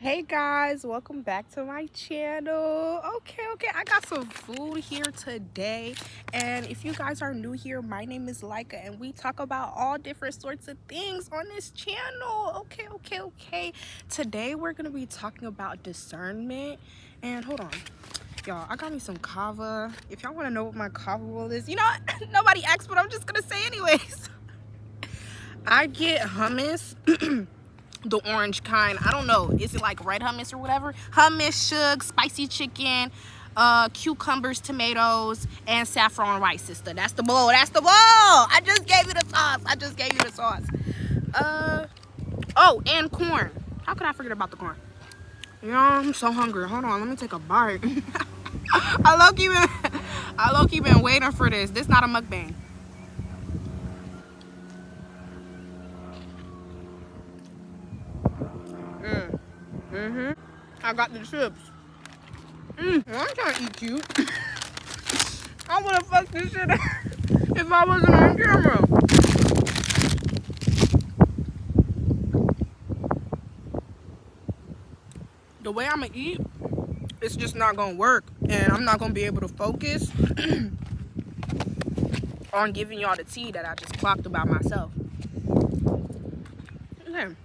Hey guys, welcome back to my channel. Okay, I got some food here today. And if you guys are new here, my name is Laika and we talk about all different sorts of things on this channel. Okay. Today we're gonna be talking about discernment. And hold on, y'all, I got me some kava. If y'all want to know what my kava roll is, you know what? Nobody asked, but I'm just gonna say anyways. I get hummus. The orange kind. I don't know, is it like red hummus or whatever? Hummus, shug, spicy chicken, cucumbers, tomatoes, and saffron rice, sister. That's the bowl. I just gave you the sauce. Oh, and corn. How could I forget about the corn? Yeah, I'm so hungry. Hold on, let me take a bite. I low-key been waiting for this. This not a mukbang. I got the chips. I'm trying to eat cute. I would have fucked this shit up if I wasn't on camera. The way I'm gonna eat, it's just not gonna work, and I'm not gonna be able to focus on giving y'all the tea that I just clocked about myself. Okay.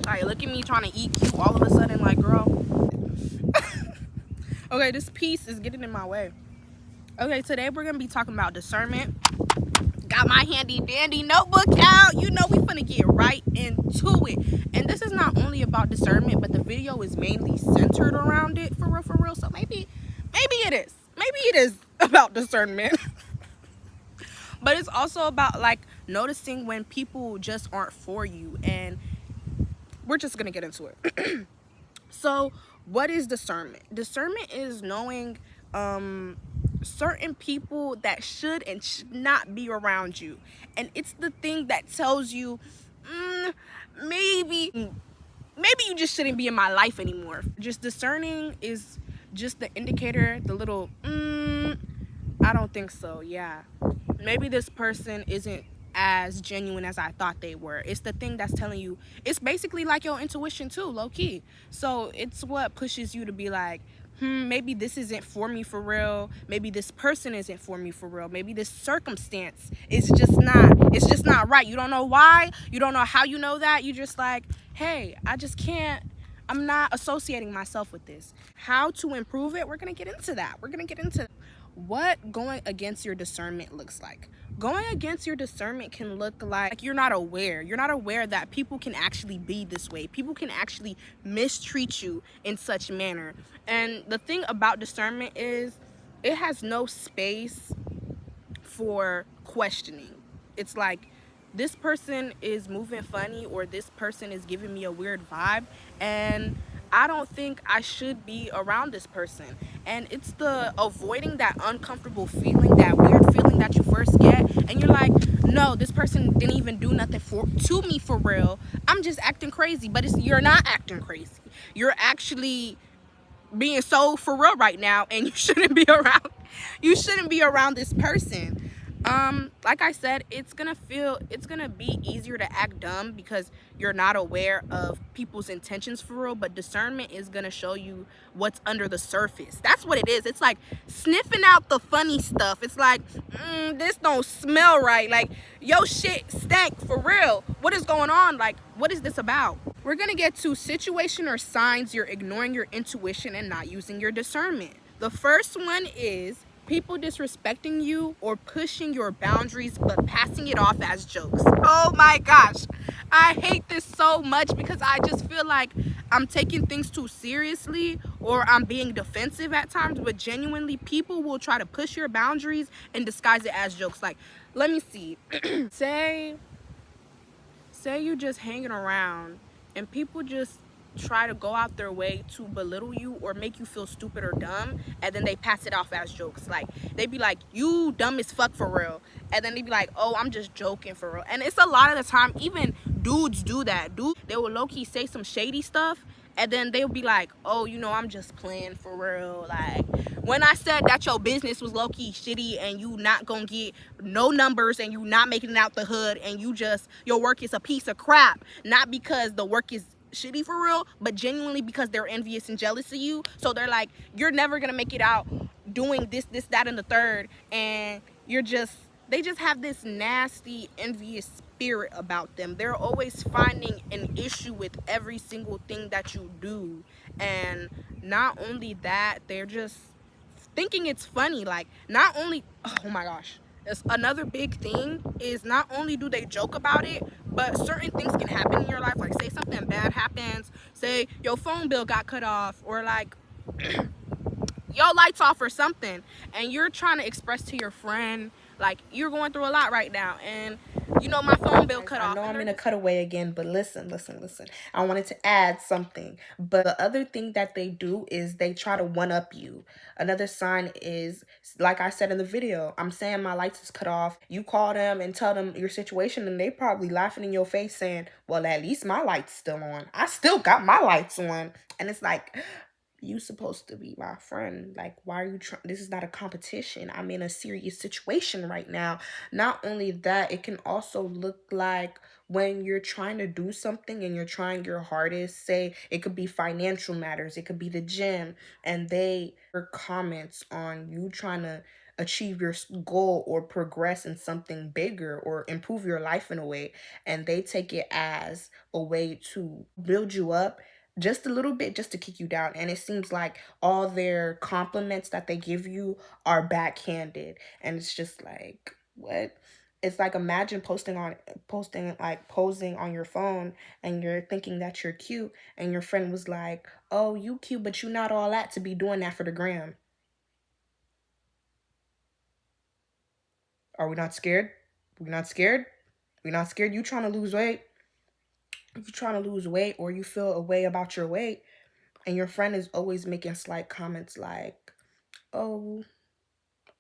Like, look at me trying to eat cute all of a sudden, like, girl. Okay, this piece is getting in my way. Okay, today we're gonna be talking about discernment. Got my handy dandy notebook out. You know we finna get right into it. And this is not only about discernment, but the video is mainly centered around it, for real. So maybe it is. Maybe it is about discernment. But it's also about like noticing when people just aren't for you, and we're just gonna get into it. So what is discernment? Discernment is knowing certain people that should and should not be around you, and it's the thing that tells you maybe you just shouldn't be in my life anymore. Just discerning is just the indicator, the little I don't think so. Yeah, maybe this person isn't as genuine as I thought they were. It's the thing that's telling you. It's basically like your intuition too, low key. So it's what pushes you to be like, maybe this isn't for me for real. Maybe this person isn't for me for real. Maybe this circumstance is just not. It's just not right. You don't know why. You don't know how you know that. You just like, hey, I just can't. I'm not associating myself with this. How to improve it? We're gonna get into that. What going against your discernment looks like. Going against your discernment can look like you're not aware. You're not aware that people can actually be this way. People can actually mistreat you in such manner. And the thing about discernment is it has no space for questioning. It's like, this person is moving funny, or this person is giving me a weird vibe, and I don't think I should be around this person. And it's the avoiding that uncomfortable feeling, that weird feeling that you first get, and you're like, no, this person didn't even do nothing to me for real. I'm just acting crazy. But you're not acting crazy. You're actually being so for real right now, and you shouldn't be around this person. Like I said, it's gonna be easier to act dumb because you're not aware of people's intentions for real. But discernment is gonna show you what's under the surface. That's what it is. It's like sniffing out the funny stuff. It's like, this don't smell right. Like, yo, shit stank for real. What is going on? Like, what is this about? We're gonna get to situation or signs you're ignoring your intuition and not using your discernment. The first one is people disrespecting you or pushing your boundaries but passing it off as jokes. Oh my gosh, I hate this so much because I just feel like I'm taking things too seriously, or I'm being defensive at times. But genuinely, people will try to push your boundaries and disguise it as jokes. Like, let me see. say you just hanging around and people just try to go out their way to belittle you or make you feel stupid or dumb, and then they pass it off as jokes. Like, they be like, you dumb as fuck for real, and then they be like, oh, I'm just joking for real. And it's a lot of the time, even dudes do that. They will low-key say some shady stuff, and then they'll be like, oh, I'm just playing for real. Like, when I said that your business was low-key shitty and you not gonna get no numbers and you not making it out the hood and your work is a piece of crap, not because the work is shitty for real, but genuinely because they're envious and jealous of you. So they're like, you're never gonna make it out doing this, that, and the third, and they just have this nasty, envious spirit about them. They're always finding an issue with every single thing that you do. And not only that, they're just thinking it's funny. Like, not only, oh my gosh, it's another big thing is not only do they joke about it, but certain things can happen in your life. Like, say something bad happens, say your phone bill got cut off, or like your lights off or something, and you're trying to express to your friend like you're going through a lot right now, and my phone bill cut off. I know I'm in a cutaway again, but listen. I wanted to add something. But the other thing that they do is they try to one up you. Another sign is, like I said in the video, I'm saying my lights is cut off. You call them and tell them your situation, and they probably laughing in your face saying, well, at least my light's still on. I still got my lights on. And it's like, you supposed to be my friend. Like, why are you trying? This is not a competition. I'm in a serious situation right now. Not only that, it can also look like when you're trying to do something and you're trying your hardest. Say it could be financial matters, it could be the gym, and they comments on you trying to achieve your goal or progress in something bigger or improve your life in a way, and they take it as a way to build you up just a little bit, just to kick you down. And it seems like all their compliments that they give you are backhanded, and it's just like, what? It's like, imagine posing on your phone, and you're thinking that you're cute, and your friend was like, oh, you cute, but you not all that to be doing that for the gram. Are we not scared? We not scared? We not scared? You trying to lose weight? If you're trying to lose weight, or you feel a way about your weight, and your friend is always making slight comments like, oh,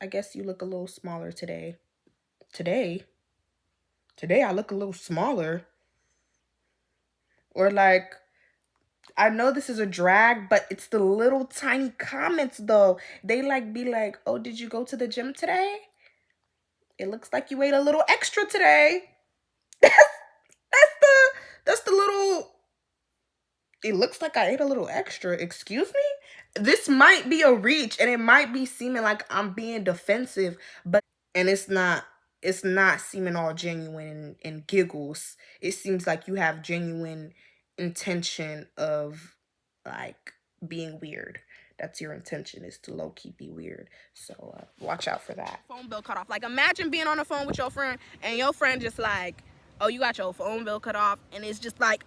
I guess you look a little smaller today. Today? Today I look a little smaller. Or like, I know this is a drag, but it's the little tiny comments though. They like be like, oh, did you go to the gym today? It looks like you ate a little extra today. That's the little, it looks like I ate a little extra. Excuse me? This might be a reach, and it might be seeming like I'm being defensive, and it's not seeming all genuine and giggles. It seems like you have genuine intention of, like, being weird. That's your intention, is to low-key be weird. So watch out for that. Phone bill cut off. Like, imagine being on the phone with your friend and your friend just like, oh, you got your phone bill cut off, and it's just like,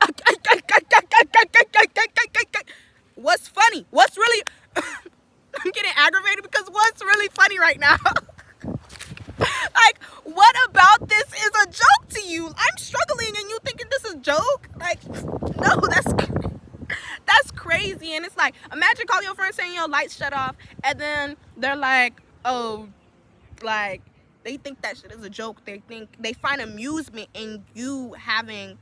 what's funny? What's really I'm getting aggravated because what's really funny right now? Like, what about this is a joke to you? I'm struggling and you thinking this is a joke? Like, no, that's crazy. And it's like, imagine calling your friend saying your lights shut off, and then they're like, oh, like, they think that shit is a joke. They find amusement in you having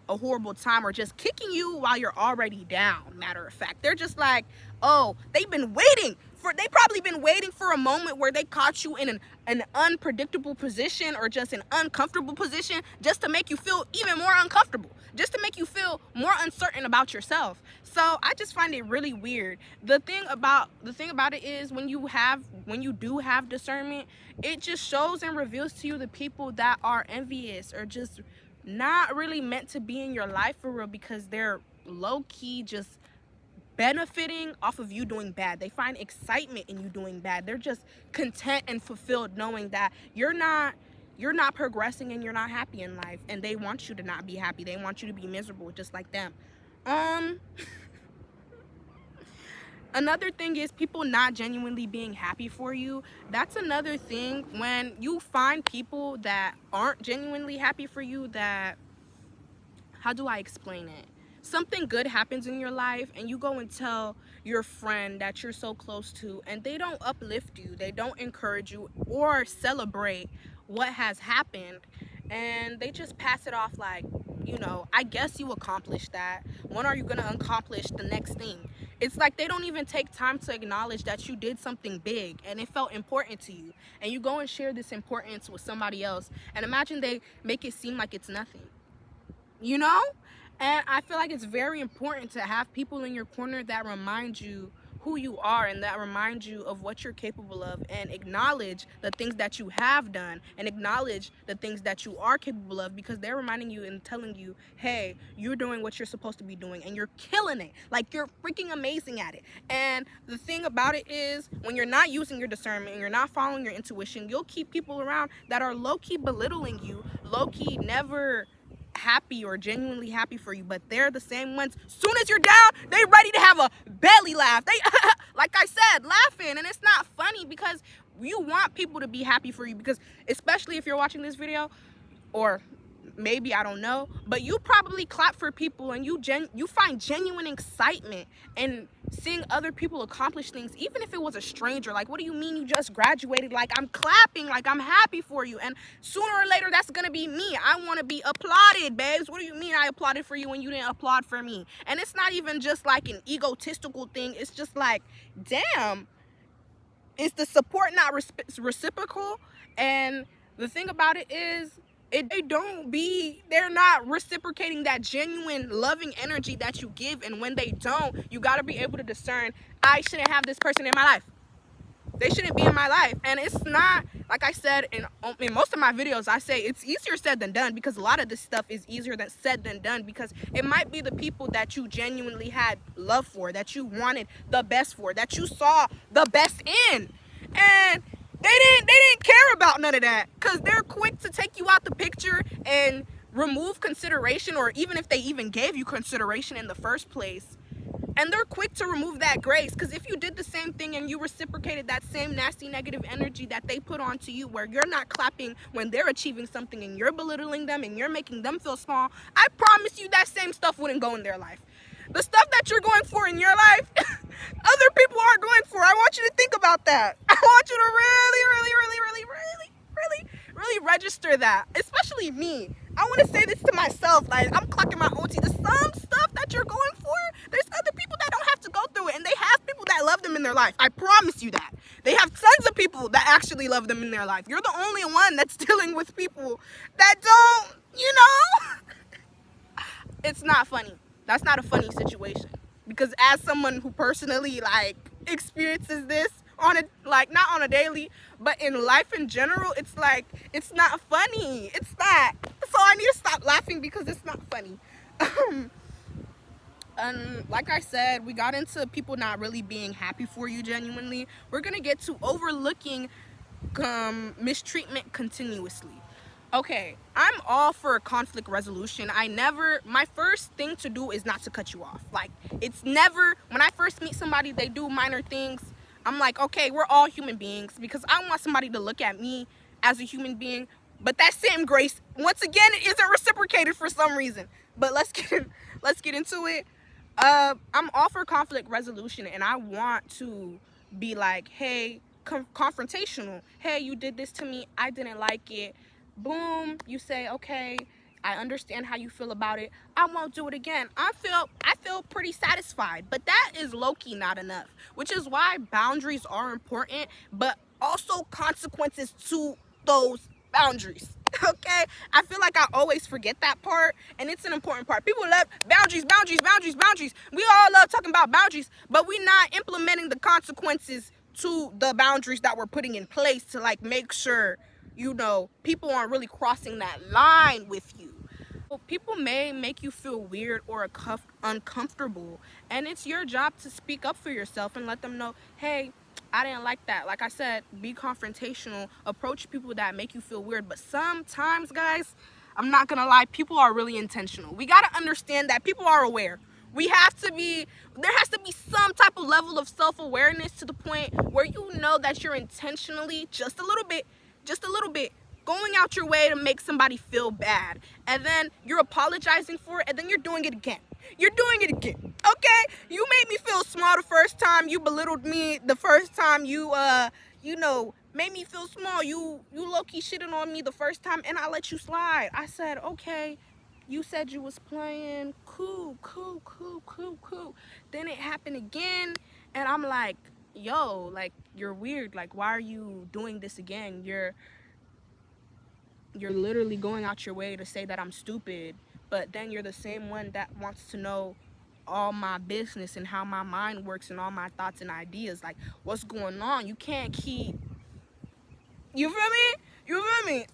a horrible time, or just kicking you while you're already down. Matter of fact, they're just like, oh, they probably been waiting for a moment where they caught you in an unpredictable position, or just an uncomfortable position, just to make you feel even more uncomfortable, just to make you feel more uncertain about yourself. So I just find it really weird. The thing about it is, when you do have discernment, it just shows and reveals to you the people that are envious, or just not really meant to be in your life for real, because they're low-key just benefiting off of you doing bad. They find excitement in you doing bad. They're just content and fulfilled knowing that you're not progressing and you're not happy in life, and they want you to not be happy. They want you to be miserable just like them. Another thing is people not genuinely being happy for you. That's another thing. When you find people that aren't genuinely happy for you, that, how do I explain it? Something good happens in your life, and you go and tell your friend that you're so close to, and they don't uplift you, they don't encourage you or celebrate what has happened, and they just pass it off like, I guess you accomplished that. When are you going to accomplish the next thing? It's like they don't even take time to acknowledge that you did something big and it felt important to you. And you go and share this importance with somebody else. And imagine they make it seem like it's nothing. you know? And I feel like it's very important to have people in your corner that remind you who you are and that remind you of what you're capable of, and acknowledge the things that you have done and acknowledge the things that you are capable of, because they're reminding you and telling you, hey, you're doing what you're supposed to be doing and you're killing it. Like, you're freaking amazing at it. And the thing about it is, when you're not using your discernment and you're not following your intuition, you'll keep people around that are low-key belittling you, low-key never happy or genuinely happy for you, but they're the same ones. Soon as you're down, they ready to have a belly laugh. They like I said, laughing. And it's not funny, because you want people to be happy for you, because especially if you're watching this video, or maybe, I don't know, but you probably clap for people and you find genuine excitement in seeing other people accomplish things, even if it was a stranger. Like, what do you mean you just graduated? Like, I'm clapping, like, I'm happy for you. And sooner or later, that's gonna be me. I want to be applauded, babes. What do you mean I applauded for you when you didn't applaud for me? And it's not even just like an egotistical thing. It's just like, damn, is the support not reciprocal? And the thing about it is, they're not reciprocating that genuine loving energy that you give. And when they don't, you got to be able to discern, I shouldn't have this person in my life. They shouldn't be in my life. And it's not, like I said in most of my videos, I say it's easier said than done, because a lot of this stuff is easier than said than done, because it might be the people that you genuinely had love for, that you wanted the best for, that you saw the best in. And they didn't care about none of that, because they're quick to take you out the picture and remove consideration, or even if they even gave you consideration in the first place. And they're quick to remove that grace, because if you did the same thing and you reciprocated that same nasty negative energy that they put onto you, where you're not clapping when they're achieving something and you're belittling them and you're making them feel small, I promise you that same stuff wouldn't go in their life. The stuff that you're going for in your life, other people aren't going for. I want you to think about that. I want you to really register that, especially me. I want to say this to myself, like, I'm clocking my own teeth. There's some stuff that you're going for, there's other people that don't have to go through it, and they have people that love them in their life. I promise you that. They have tons of people that actually love them in their life. You're the only one that's dealing with people that don't, It's not funny. That's not a funny situation, because as someone who personally, like, experiences this on a, like, not on a daily, but in life in general, it's like, it's not funny. It's not. So I need to stop laughing, because it's not funny. Like I said, we got into people not really being happy for you genuinely. We're gonna get to overlooking mistreatment continuously. Okay, I'm all for conflict resolution. My first thing to do is not to cut you off. Like, it's never, when I first meet somebody, they do minor things, I'm like, okay, we're all human beings, because I want somebody to look at me as a human being. But that same grace, once again, it isn't reciprocated for some reason. But let's get into it. I'm all for conflict resolution, and I want to be like, hey, confrontational. Hey, you did this to me. I didn't like it. Boom. You say, okay, I understand how you feel about it. I won't do it again. I feel pretty satisfied. But that is low-key not enough, which is why boundaries are important, but also consequences to those boundaries. Okay, I feel like I always forget that part, and it's an important part. People love boundaries. We all love talking about boundaries, but we're not implementing the consequences to the boundaries that we're putting in place to, like, make sure, people aren't really crossing that line with you. People may make you feel weird or uncomfortable, and it's your job to speak up for yourself and let them know, hey, I didn't like that. Like I said, be confrontational, approach people that make you feel weird. But sometimes, guys, I'm not gonna lie, people are really intentional. We gotta understand that people are aware. There has to be some type of level of self-awareness, to the point where you know that you're intentionally, just a little bit, going out your way to make somebody feel bad. And then you're apologizing for it, and then you're doing it again. Okay? You made me feel small the first time. You belittled me the first time. You made me feel small. You low-key shitted on me the first time, and I let you slide. I said, okay, You said you was playing. Cool, cool, cool, cool, cool. Then it happened again, and I'm like, yo, like, you're weird. Like, why are you doing this again? You're literally going out your way to say that I'm stupid, but then you're the same one that wants to know all my business and how my mind works and all my thoughts and ideas. Like, what's going on? You can't keep, you feel me? You feel me?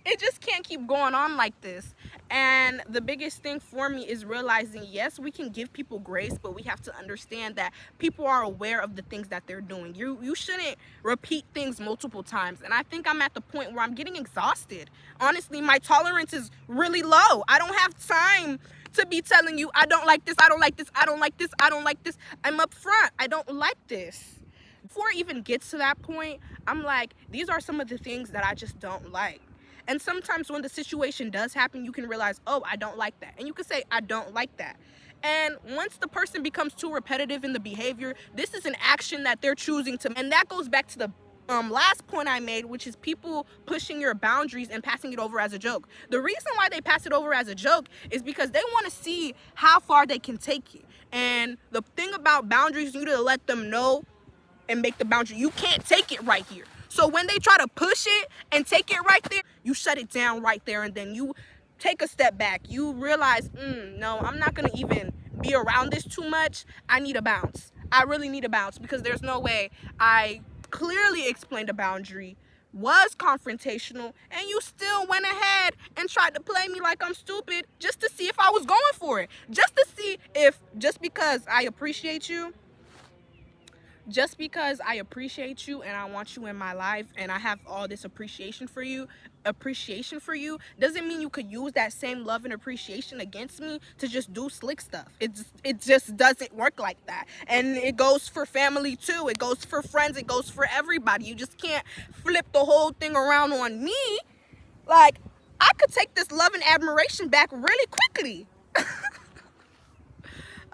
It just can't keep going on like this. And the biggest thing for me is realizing, yes, we can give people grace, but we have to understand that people are aware of the things that they're doing. You shouldn't repeat things multiple times. And I think I'm at the point where I'm getting exhausted. Honestly, my tolerance is really low. I don't have time to be telling you I don't like this, I don't like this, I don't like this, I don't like this. I'm upfront. I don't like this. Before it even gets to that point, I'm like, these are some of the things that I just don't like. And sometimes when the situation does happen, you can realize, oh, I don't like that. And you can say, I don't like that. And once the person becomes too repetitive in the behavior, this is an action that they're choosing to. And that goes back to the last point I made, which is people pushing your boundaries and passing it over as a joke. The reason why they pass it over as a joke is because they want to see how far they can take it. And the thing about boundaries, you need to let them know and make the boundary. You can't take it right here. So when they try to push it and take it right there, you shut it down right there, and then you take a step back. You realize, no, I'm not gonna even be around this too much. I need a bounce. I really need a bounce, because there's no way. I clearly explained a boundary, was confrontational, and you still went ahead and tried to play me like I'm stupid just to see if I was going for it. Just to see if, just because I appreciate you, and I want you in my life, and I have all this appreciation for you, doesn't mean you could use that same love and appreciation against me to just do slick stuff. It just doesn't work like that. And it goes for family too. It goes for friends. It goes for everybody. You just can't flip the whole thing around on me. Like, I could take this love and admiration back really quickly.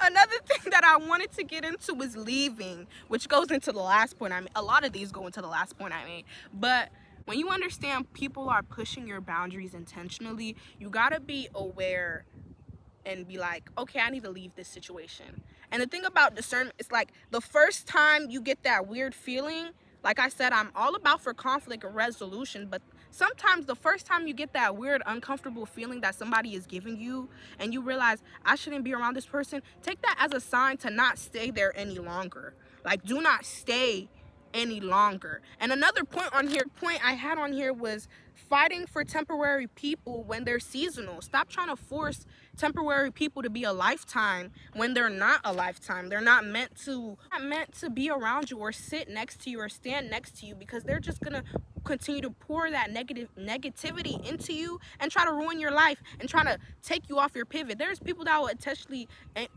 Another thing that I wanted to get into was leaving, which goes into the last point I made. A lot of these go into the last point I made. But when you understand people are pushing your boundaries intentionally, you gotta be aware and be like, okay, I need to leave this situation. And the thing about discernment, it's like the first time you get that weird feeling, like I said, I'm all about for conflict and resolution, but sometimes the first time you get that weird, uncomfortable feeling that somebody is giving you, and you realize, I shouldn't be around this person, take that as a sign to not stay there any longer. Like, do not stay any longer. And another point I had on here was fighting for temporary people when they're seasonal. Stop trying to force temporary people to be a lifetime when they're not a lifetime. They're not meant to be around you or sit next to you or stand next to you, because they're just gonna continue to pour that negativity into you and try to ruin your life and try to take you off your pivot. There's people that will intentionally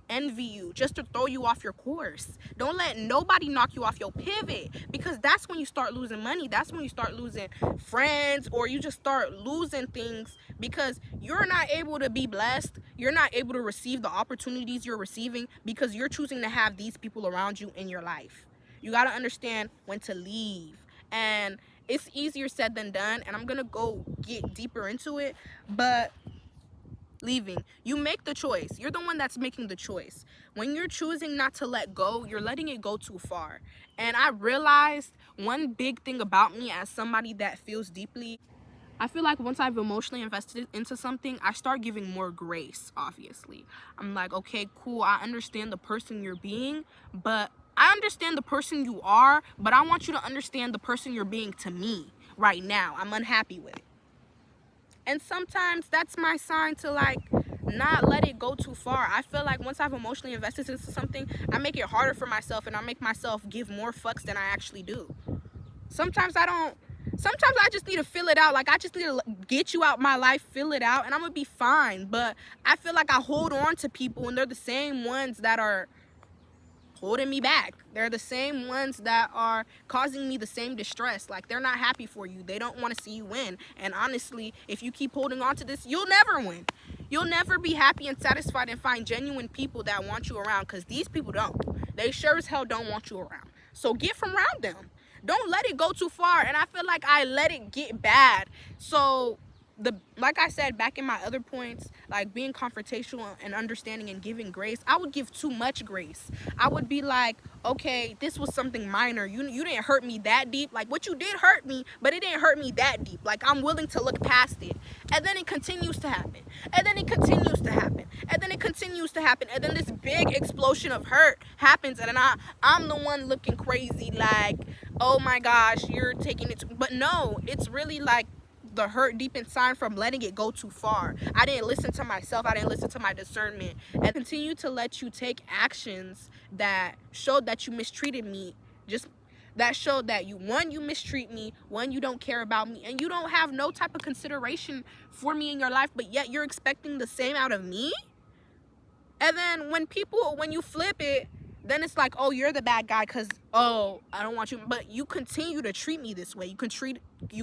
envy you just to throw you off your course. Don't let nobody knock you off your pivot, because that's when you start losing money. That's when you start losing friends, or you just start losing things, because you're not able to be blessed. You're not able to receive the opportunities you're receiving because you're choosing to have these people around you in your life. You got to understand when to leave. And it's easier said than done, and I'm gonna go get deeper into it. But leaving, you make the choice. You're the one that's making the choice. When you're choosing not to let go, you're letting it go too far. And I realized one big thing about me as somebody that feels deeply, I feel like once I've emotionally invested into something, I start giving more grace, obviously. I'm like, okay, cool, I understand the person you're being, but I understand the person you are, but I want you to understand the person you're being to me right now. I'm unhappy with it. And sometimes that's my sign to, like, not let it go too far. I feel like once I've emotionally invested into something, I make it harder for myself, and I make myself give more fucks than I actually do. Sometimes I just need to fill it out. Like, I just need to get you out my life, fill it out, and I'm gonna be fine. But I feel like I hold on to people, and they're the same ones that are holding me back. They're the same ones that are causing me the same distress. Like, they're not happy for you. They don't want to see you win. And honestly, if you keep holding on to this, you'll never win. You'll never be happy and satisfied and find genuine people that want you around, because these people don't. They sure as hell don't want you around. So get from around them. Don't let it go too far. And I feel like I let it get bad. So like I said back in my other points, like being confrontational and understanding and giving grace, I would give too much grace. I would be like, okay, this was something minor. You didn't hurt me that deep. Like, what you did hurt me, but it didn't hurt me that deep. Like, I'm willing to look past it. And then it continues to happen. And then it continues to happen. And then it continues to happen. And then this big explosion of hurt happens, and then I'm the one looking crazy, like, oh my gosh, you're taking it but no, it's really like the hurt deep inside from letting it go too far. I didn't listen to myself. I didn't listen to my discernment, and continue to let you take actions that showed that you mistreated me. Just that showed that you mistreat me, one, you don't care about me, and you don't have no type of consideration for me in your life, but yet you're expecting the same out of me. And then when you flip it, then it's like, oh, you're the bad guy because, oh, I don't want you. But you continue to treat me this way. You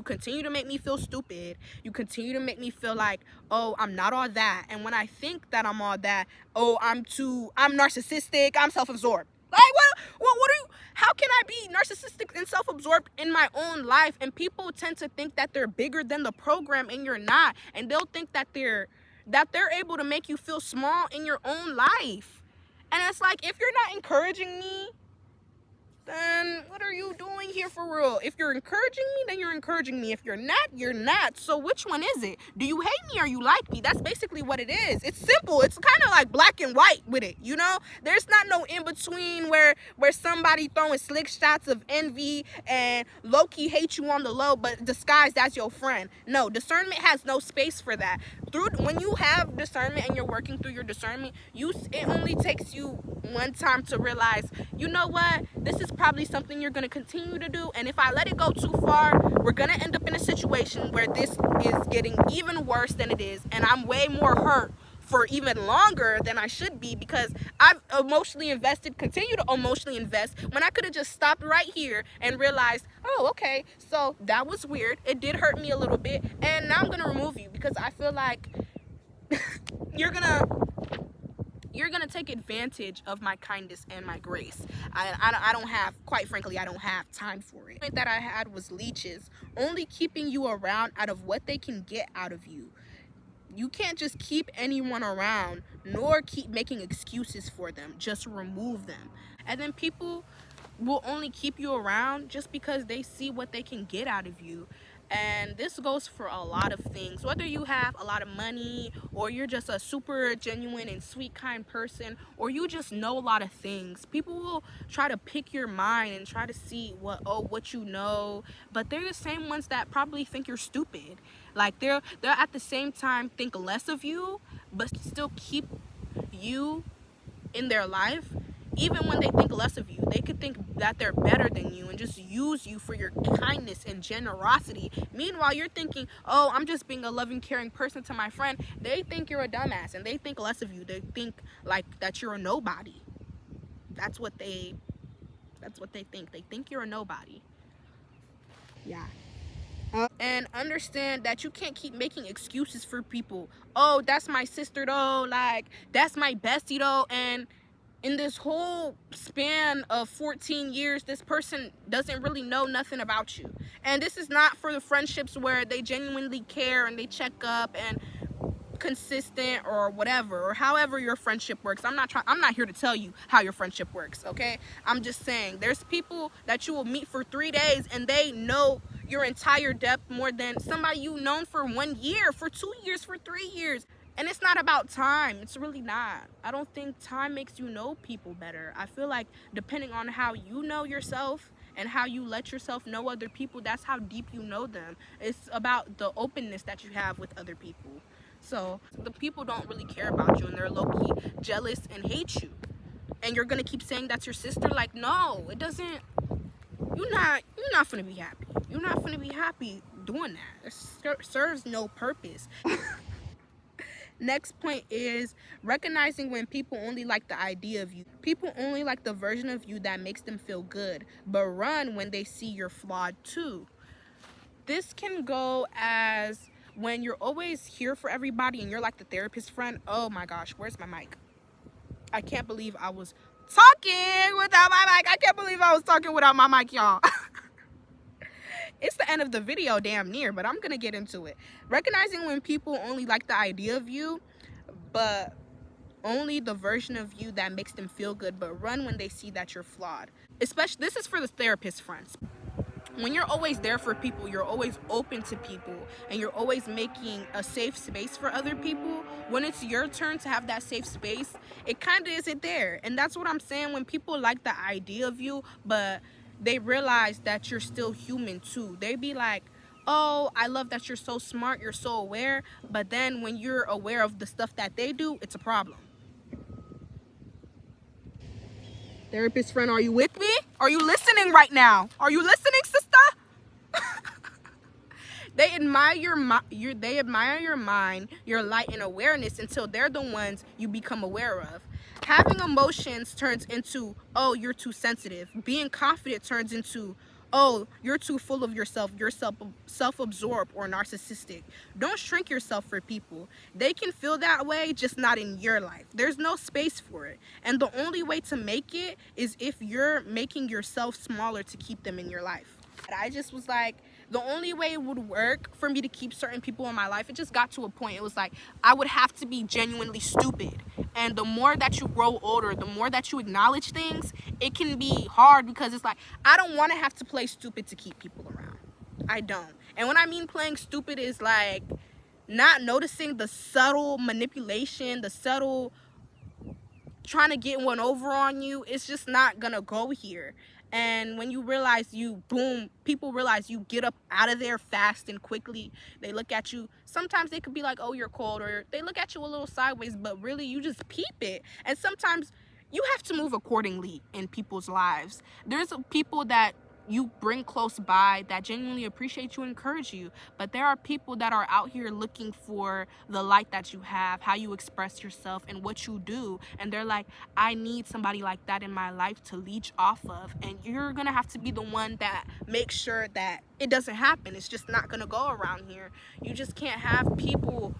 continue to make me feel stupid. You continue to make me feel like, oh, I'm not all that. And when I think that I'm all that, oh, I'm narcissistic, I'm self-absorbed. Like, what are you, how can I be narcissistic and self-absorbed in my own life? And people tend to think that they're bigger than the program, and you're not. And they'll think that they're able to make you feel small in your own life. And it's like, if you're not encouraging me, then what are you doing here for real? If you're encouraging me, then you're encouraging me. If you're not, you're not. So which one is it? Do you hate me or you like me? That's basically what it is. It's simple. It's kind of like black and white with it, you know? There's not no in between where somebody throwing slick shots of envy and low-key hate you on the low, but disguised as your friend. No, discernment has no space for that. When you have discernment and you're working through your discernment, it only takes you one time to realize, you know what? This is probably something you're going to continue to do, and if I let it go too far, we're going to end up in a situation where this is getting even worse than it is, and I'm way more hurt for even longer than I should be, because I've continue to emotionally invest, when I could have just stopped right here and realized, oh, okay, so that was weird, it did hurt me a little bit, and now I'm going to remove you because I feel like you're gonna take advantage of my kindness and my grace. I don't have, quite frankly, I don't have time for it. The point that I had was leeches, only keeping you around out of what they can get out of you. You can't just keep anyone around, nor keep making excuses for them. Just remove them. And then people will only keep you around just because they see what they can get out of you. And this goes for a lot of things. Whether you have a lot of money, or you're just a super genuine and sweet, kind person, or you just know a lot of things, people will try to pick your mind and try to see what you know. But they're the same ones that probably think you're stupid. Like, they're at the same time think less of you, but still keep you in their life. Even when they think less of you, they could think that they're better than you and just use you for your kindness and generosity. Meanwhile, you're thinking, oh, I'm just being a loving, caring person to my friend. They think you're a dumbass, and they think less of you. They think like that you're a nobody. That's what they think. They think you're a nobody. Yeah. And understand that you can't keep making excuses for people. Oh, that's my sister though, like, that's my bestie though, and in this whole span of 14 years, this person doesn't really know nothing about you. And this is not for the friendships where they genuinely care and they check up and consistent or whatever, or however your friendship works. I'm not here to tell you how your friendship works, okay? I'm just saying there's people that you will meet for 3 days and they know your entire depth more than somebody you've known for 1 year, for 2 years, for 3 years. And it's not about time. It's really not. I don't think time makes you know people better. I feel like depending on how you know yourself and how you let yourself know other people, that's how deep you know them. It's about the openness that you have with other people. So the people don't really care about you, and they're low-key jealous and hate you. And you're gonna keep saying that's your sister? Like, no, it doesn't. You're not gonna be happy. You're not gonna be happy doing that. It serves no purpose. Next point is recognizing when people only like the idea of you. People only like the version of you that makes them feel good, but run when they see you're flawed too. This can go as when you're always here for everybody and you're like the therapist friend. Oh my gosh, where's my mic? I can't believe I was talking without my mic. I can't believe I was talking without my mic, y'all. It's the end of the video, damn near, but I'm gonna get into it. Recognizing when people only like the idea of you, but only the version of you that makes them feel good, but run when they see that you're flawed. Especially, this is for the therapist friends. When you're always there for people, you're always open to people, and you're always making a safe space for other people, when it's your turn to have that safe space, it kind of isn't there. And that's what I'm saying. When people like the idea of you, but they realize that you're still human too, they be like, oh, I love that you're so smart, you're so aware, but then when you're aware of the stuff that they do, it's a problem. Therapist friend, are you with me? Are you listening right now? Are you listening, sister? They admire they admire your mind, your light, and awareness until they're the ones you become aware of. Having emotions turns into, oh, you're too sensitive. Being confident turns into, oh, you're too full of yourself. You're self-absorbed or narcissistic. Don't shrink yourself for people. They can feel that way, just not in your life. There's no space for it. And the only way to make it is if you're making yourself smaller to keep them in your life. I just was like, the only way it would work for me to keep certain people in my life, it just got to a point. It was like, I would have to be genuinely stupid. And the more that you grow older, the more that you acknowledge things, it can be hard, because it's like, I don't want to have to play stupid to keep people around. I don't. And when I mean playing stupid is like not noticing the subtle manipulation, the subtle trying to get one over on you. It's just not gonna go here. And when you realize people realize you get up out of there fast and quickly. They look at you, sometimes they could be like, oh, you're cold, or they look at you a little sideways, but really you just peep it. And sometimes you have to move accordingly in people's lives. There's people that you bring close by that genuinely appreciate you and encourage you, but there are people that are out here looking for the light that you have, how you express yourself, and what you do, and they're like, I need somebody like that in my life to leech off of. And you're gonna have to be the one that makes sure that it doesn't happen. It's just not gonna go around here. You just can't have people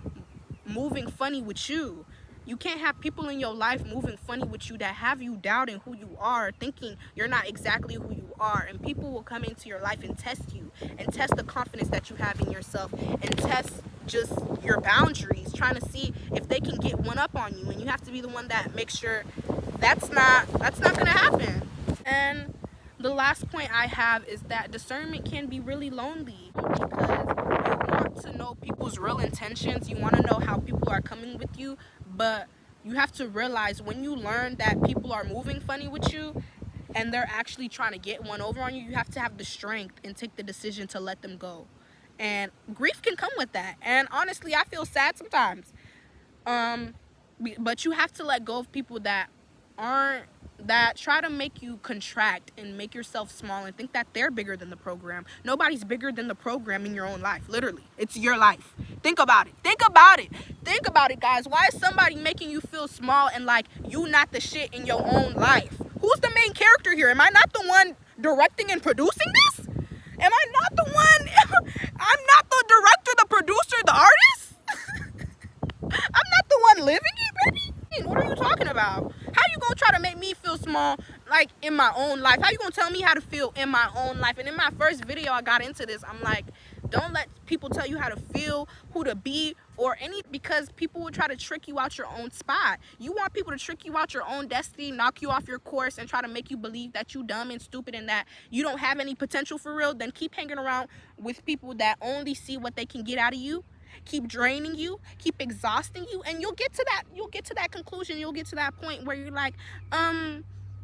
moving funny with you. You can't have people in your life moving funny with you that have you doubting who you are, thinking you're not exactly who you are. And people will come into your life and test you, and test the confidence that you have in yourself, and test just your boundaries, trying to see if they can get one up on you. And you have to be the one that makes sure that's not gonna happen. And the last point I have is that discernment can be really lonely, because you want to know people's real intentions. You want to know how people are coming with you, but you have to realize when you learn that people are moving funny with you and they're actually trying to get one over on you, you have to have the strength and take the decision to let them go. And grief can come with that. And honestly, I feel sad sometimes. But you have to let go of people that try to make you contract and make yourself small and think that they're bigger than the program. Nobody's bigger than the program in your own life. Literally, it's your life. Think about it. Think about it, guys. Why is somebody making you feel small and like you not the shit in your own life? Who's the main character here? Am I not the one directing and producing this? Am I not the one? I'm not the director, the producer, the artist. I'm not the one living it, baby. What are you talking about? How you gonna try to make me feel small, like in my own life? How you gonna tell me how to feel in my own life? And in my first video, I got into this. I'm like, don't let people tell you how to feel, who to be, or any, because people will try to trick you out your own spot. You want people to trick you out your own destiny, knock you off your course, and try to make you believe that you dumb and stupid and that you don't have any potential for real. Then keep hanging around with people that only see what they can get out of you, keep draining you, keep exhausting you, and you'll get to that conclusion. You'll get to that point where you're like,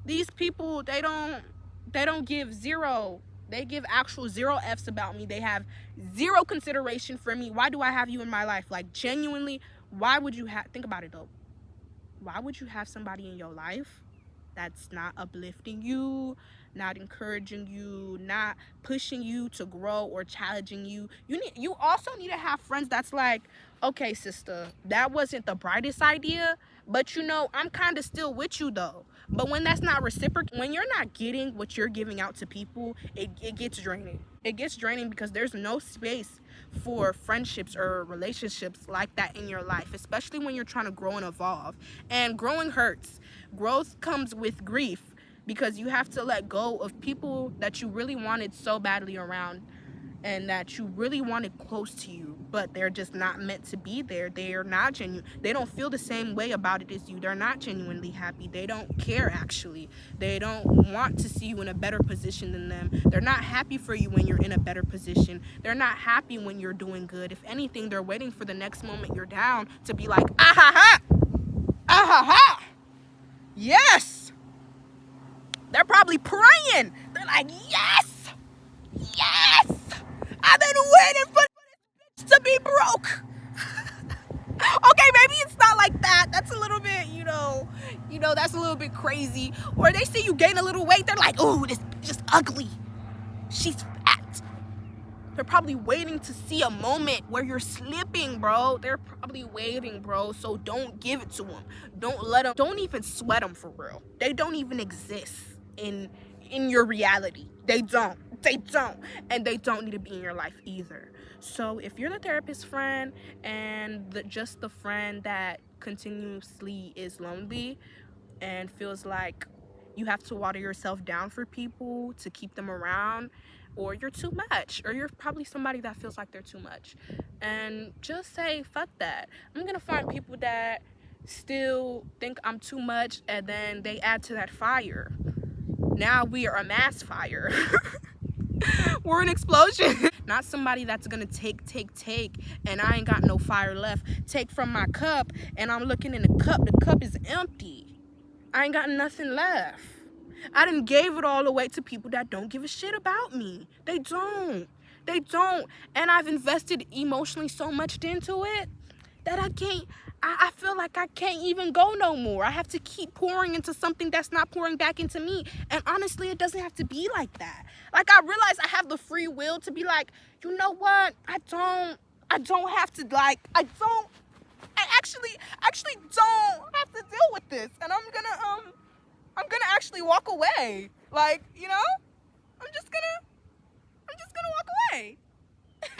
these people, they don't give zero. They give actual zero F's about me. They have zero consideration for me. Why do I have you in my life? Like, genuinely, why would you think about it though? Why would you have somebody in your life that's not uplifting you, not encouraging you, not pushing you to grow or challenging you? You also need to have friends that's like, okay, sister, that wasn't the brightest idea, but I'm kind of still with you though. But when that's not reciprocal, when you're not getting what you're giving out to people, it gets draining. It gets draining because there's no space for friendships or relationships like that in your life, especially when you're trying to grow and evolve. And growing hurts. Growth comes with grief, because you have to let go of people that you really wanted so badly around. and that you really wanted close to you, but they're just not meant to be there. They are not genuine. They don't feel the same way about it as you. They're not genuinely happy. They don't care, actually. They don't want to see you in a better position than them. They're not happy for you when you're in a better position. They're not happy when you're doing good. If anything, they're waiting for the next moment you're down to be like, ah ha ha, ah ha ha, yes. They're probably praying. They're like, yes, yes. I've been waiting for this to be broke. Okay, maybe it's not like that. That's a little bit, that's a little bit crazy. Or they see you gain a little weight, they're like, "Ooh, this bitch is ugly. She's fat." They're probably waiting to see a moment where you're slipping, bro. They're probably waiting, bro. So don't give it to them. Don't let them. Don't even sweat them for real. They don't even exist in your reality. They don't. They don't. And they don't need to be in your life either. So if you're the therapist friend and just the friend that continuously is lonely and feels like you have to water yourself down for people to keep them around, or you're too much, or you're probably somebody that feels like they're too much, and just say fuck that. I'm gonna find people that still think I'm too much, and then they add to that fire. Now we are a mass fire. We're an explosion. Not somebody that's gonna take, and I ain't got no fire left. Take from my cup, and I'm looking in the cup is empty. I ain't got nothing left. I done gave it all away to people that don't give a shit about me. They don't. They don't. And I've invested emotionally so much into it that I feel like I can't even go no more. I have to keep pouring into something that's not pouring back into me. And honestly, it doesn't have to be like that. Like, I realize I have the free will to be like, you know what? I don't have to, like, I actually don't have to deal with this. And I'm gonna actually walk away. Like, I'm just gonna walk away. And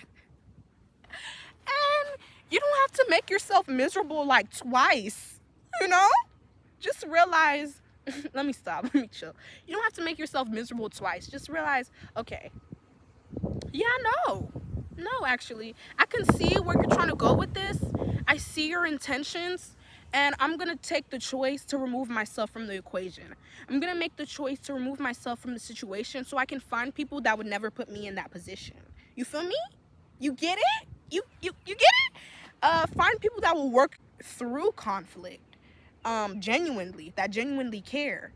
you don't have to make yourself miserable like twice, Just realize, let me stop, let me chill. You don't have to make yourself miserable twice. Just realize, okay, yeah, no, actually, I can see where you're trying to go with this. I see your intentions, and I'm gonna take the choice to remove myself from the equation. I'm gonna make the choice to remove myself from the situation so I can find people that would never put me in that position. You feel me? You get it? You get it? Find people that will work through conflict, genuinely, that genuinely care.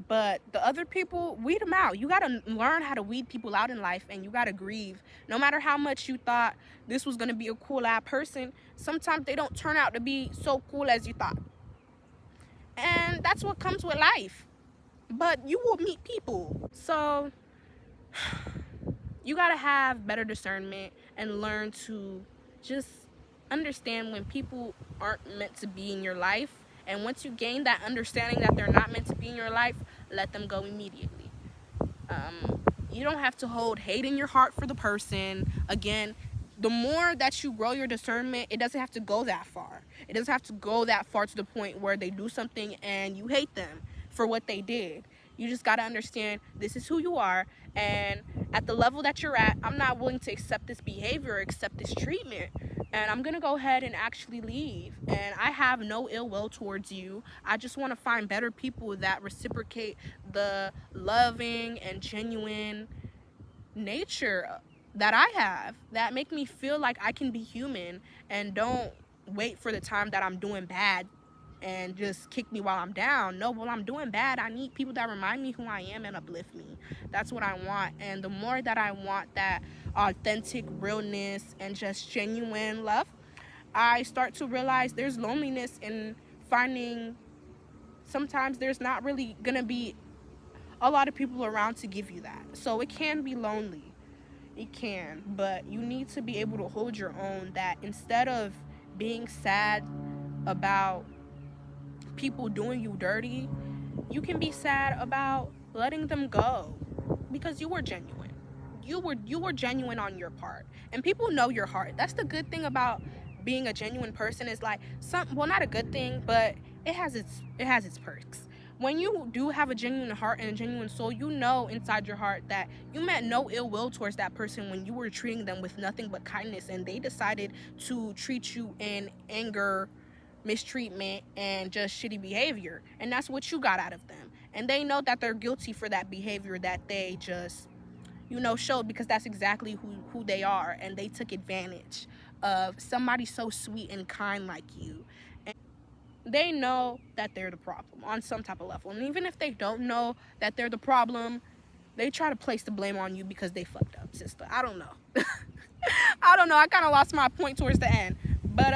But the other people, weed them out. You gotta learn how to weed people out in life, and you gotta grieve. No matter how much you thought this was gonna be a cool-ass person, sometimes they don't turn out to be so cool as you thought. And that's what comes with life. But you will meet people. So you gotta have better discernment and learn to just understand when people aren't meant to be in your life. And once you gain that understanding that they're not meant to be in your life, let them go immediately. You don't have to hold hate in your heart for the person. Again, the more that you grow your discernment, it doesn't have to go that far. It doesn't have to go that far to the point where they do something and you hate them for what they did. You just got to understand this is who you are, and at the level that you're at, I'm not willing to accept this behavior or accept this treatment, and I'm gonna go ahead and actually leave. And I have no ill will towards you. I just want to find better people that reciprocate the loving and genuine nature that I have, that make me feel like I can be human and don't wait for the time that I'm doing bad and just kick me while I'm down. No, while I'm doing bad, I need people that remind me who I am and uplift me. That's what I want. And the more that I want that authentic realness and just genuine love, I start to realize there's loneliness in finding, sometimes there's not really gonna be a lot of people around to give you that. So it can be lonely. It can, but you need to be able to hold your own, that instead of being sad about people doing you dirty, you can be sad about letting them go, because you were genuine. You were genuine on your part, and people know your heart. That's the good thing about being a genuine person, is like, not a good thing, but it has its perks. when you do have a genuine heart and a genuine soul, you know inside your heart that you meant no ill will towards that person when you were treating them with nothing but kindness, and they decided to treat you in anger, mistreatment, and just shitty behavior. And that's what you got out of them. And they know that they're guilty for that behavior that they just, showed, because that's exactly who they are. And they took advantage of somebody so sweet and kind like you. And they know that they're the problem on some type of level. And even if they don't know that they're the problem, they try to place the blame on you because they fucked up, sister. I don't know. I don't know. I kind of lost my point towards the end. But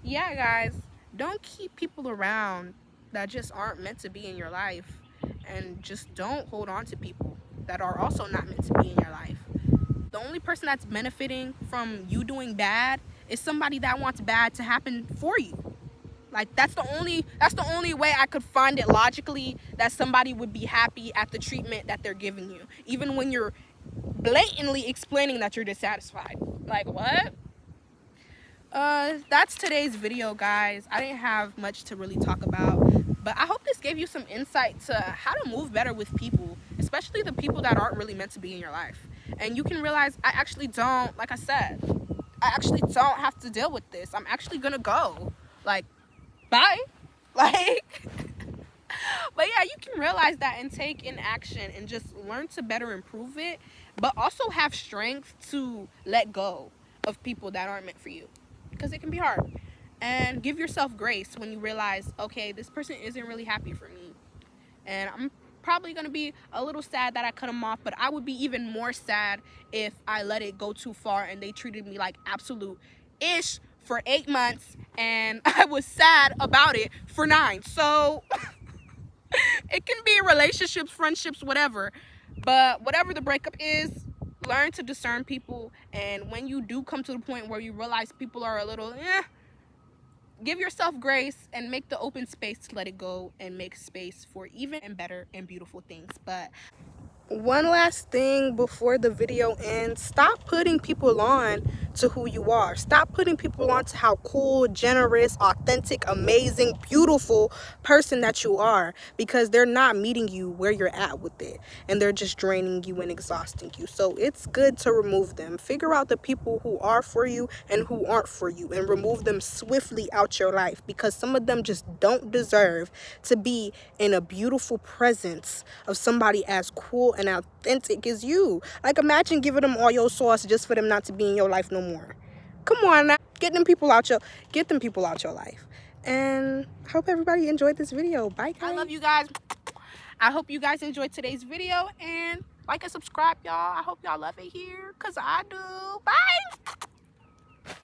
yeah, guys, don't keep people around that just aren't meant to be in your life, and just don't hold on to people that are also not meant to be in your life. The only person that's benefiting from you doing bad is somebody that wants bad to happen for you. Like, that's the only way I could find it logically that somebody would be happy at the treatment that they're giving you, even when you're blatantly explaining that you're dissatisfied. Like, what? That's today's video, guys. I didn't have much to really talk about, but I hope this gave you some insight to how to move better with people, especially the people that aren't really meant to be in your life. And you can realize, I actually don't, like I said, I actually don't have to deal with this. I'm actually gonna go. Like, bye. Like, but yeah, you can realize that and take in action and just learn to better improve it, but also have strength to let go of people that aren't meant for you, because it can be hard. And give yourself grace when you realize, okay, this person isn't really happy for me, and I'm probably gonna be a little sad that I cut them off, but I would be even more sad if I let it go too far and they treated me like absolute ish for 8 months and I was sad about it for 9. So it can be relationships, friendships, whatever. But whatever the breakup is, learn to discern people. And when you do come to the point where you realize people are a little, give yourself grace and make the open space to let it go and make space for even and better and beautiful things. But one last thing before the video ends: stop putting people on to who you are. Stop putting people on to how cool, generous, authentic, amazing, beautiful person that you are, because they're not meeting you where you're at with it, and they're just draining you and exhausting you. So it's good to remove them. Figure out the people who are for you and who aren't for you, and remove them swiftly out your life, because some of them just don't deserve to be in a beautiful presence of somebody as cool and authentic as you. Like, imagine giving them all your sauce just for them not to be in your life no more. Come on now, get them people out your life. And I hope everybody enjoyed this video. Bye, guys. I love you guys. I hope you guys enjoyed today's video, and like and subscribe, y'all. I hope y'all love it here, because I do. Bye.